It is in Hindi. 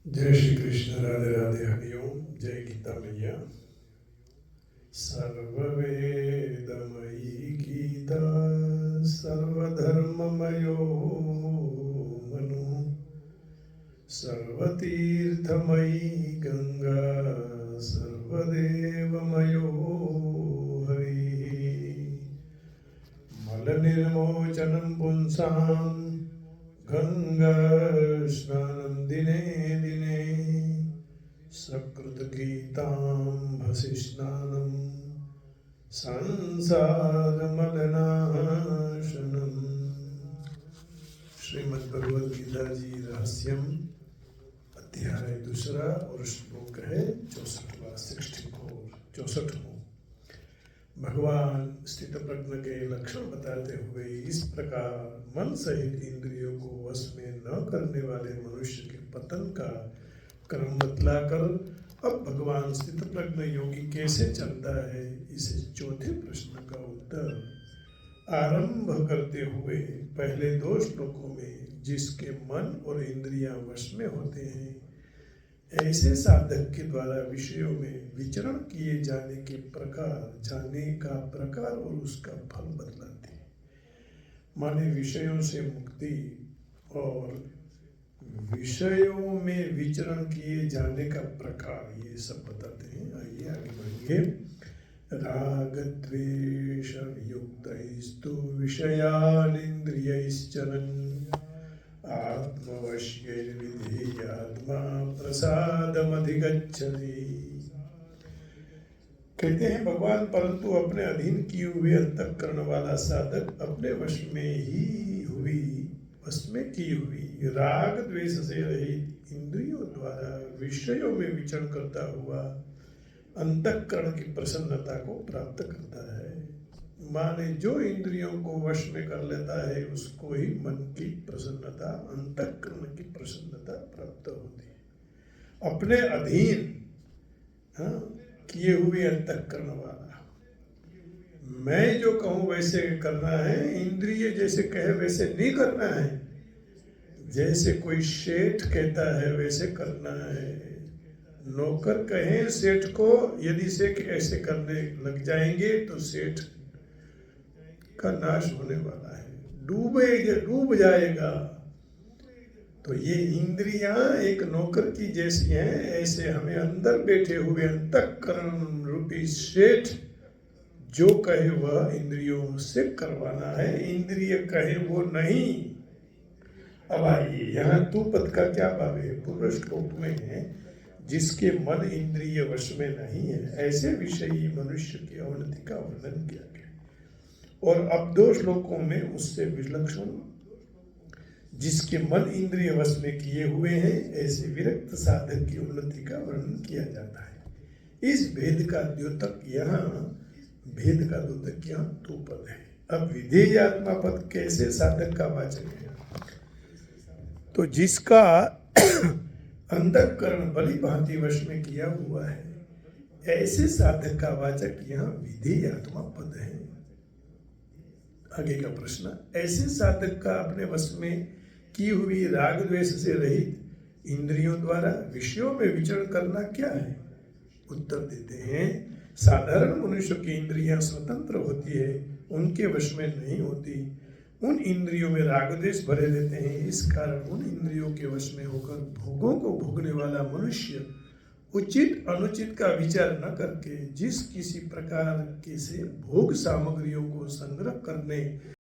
जय श्री कृष्ण, राधे राधे, हरिओम। जय गीता मैया। सर्ववेदमयी गीता, सर्वधर्ममयो मनु, सर्वतीर्थमयी गंगा, सर्वदेवमयो हरि। मलनिर्मोचनं पुंसां गंगा स्नानं दिने दिने, सकृतगीताम्भसि स्नानं संसारमलनाशनम्। श्रीमद्भगवद गीता जी रहस्यम अध्याय दूसरा और श्लोक है 64वां 64वां। भगवान स्थित प्रज्ञ के लक्षण बताते हुए इस प्रकार मन सहित इंद्रियों को वश में न करने वाले मनुष्य के पतन का क्रम बतलाकर अब भगवान स्थित प्रज्ञ योगी कैसे चलता है, इसे चौथे प्रश्न का उत्तर आरंभ करते हुए पहले दो श्लोकों में जिसके मन और इंद्रियां वश में होते हैं, ऐसे साधक के द्वारा विषयों में विचरण किए जाने के प्रकार, जाने का प्रकार और उसका फल बतलाते हैं। माने विषयों से मुक्ति और विषयों में विचरण किए जाने का प्रकार, ये सब बताते हैं। आइए आगे बढ़ेंगे। राग द्वेष युक्तैस्तु विषयानिन्द्रियैश्चरन्, आत्मवश्यैर्विधेयात्मा प्रसादमधिगच्छति। कहते हैं भगवान, परंतु अपने अधीन किए हुए अंतःकरण वाला साधक अपने वश में की हुई राग द्वेष से रहित इंद्रियों द्वारा विषयों में विचरण करता हुआ अंतःकरण की प्रसन्नता को प्राप्त करता है। माने जो इंद्रियों को वश में कर लेता है उसको ही मन की प्रसन्नता, अंतःकरण की प्रसन्नता प्राप्त होती है। अपने अधीन किए हुए अंतःकरण वाला, मैं जो कहूँ वैसे करना है, इंद्रिय जैसे कहे वैसे नहीं करना है। जैसे कोई सेठ कहता है वैसे करना है। नौकर कहे सेठ को, यदि सेठ ऐसे करने लग जाएंगे तो सेठ का नाश होने वाला है, डूब जाएगा। तो ये इंद्रियां एक नौकर की जैसी हैं, ऐसे हमें अंदर बैठे हुए अंतःकरण रूपी सेठ जो कहे वह इंद्रियों से करवाना है, इंद्रिय कहे वो नहीं। अब आइए यहाँ तू पद का क्या भाव है। पूर्व श्लोक में है जिसके मन इंद्रिय वश में नहीं है, ऐसे विषयी मनुष्य की अवनति का वर्णन किया गया। और अब दो श्लोकों में उससे विलक्षण जिसके मन इंद्रिय वश में किए हुए हैं, ऐसे विरक्त साधक की उन्नति का वर्णन किया जाता है। इस भेद का द्योतक यहाँ तो पद है। अब विधेयात्मा पद कैसे साधक का वाचक है, तो जिसका अंतःकरण भली भांति वश में किया हुआ है, ऐसे साधक का वाचक यहाँ विधेयात्मा पद है। आगे का प्रश्न, ऐसे साधक का अपने वश में की हुई राग द्वेष से रहित इंद्रियों द्वारा विषयों में विचरण करना क्या है। उत्तर देते हैं, साधारण मनुष्य की इंद्रियां स्वतंत्र होती है, उनके वश में नहीं होती। उन इंद्रियों में राग द्वेष भरे रहते हैं। इस कारण उन इंद्रियों के वश में होकर भोगों को भोगने वाला मनुष्य उचित अनुचित का विचार न करके जिस किसी प्रकार के से भोग सामग्रियों को संग्रह करने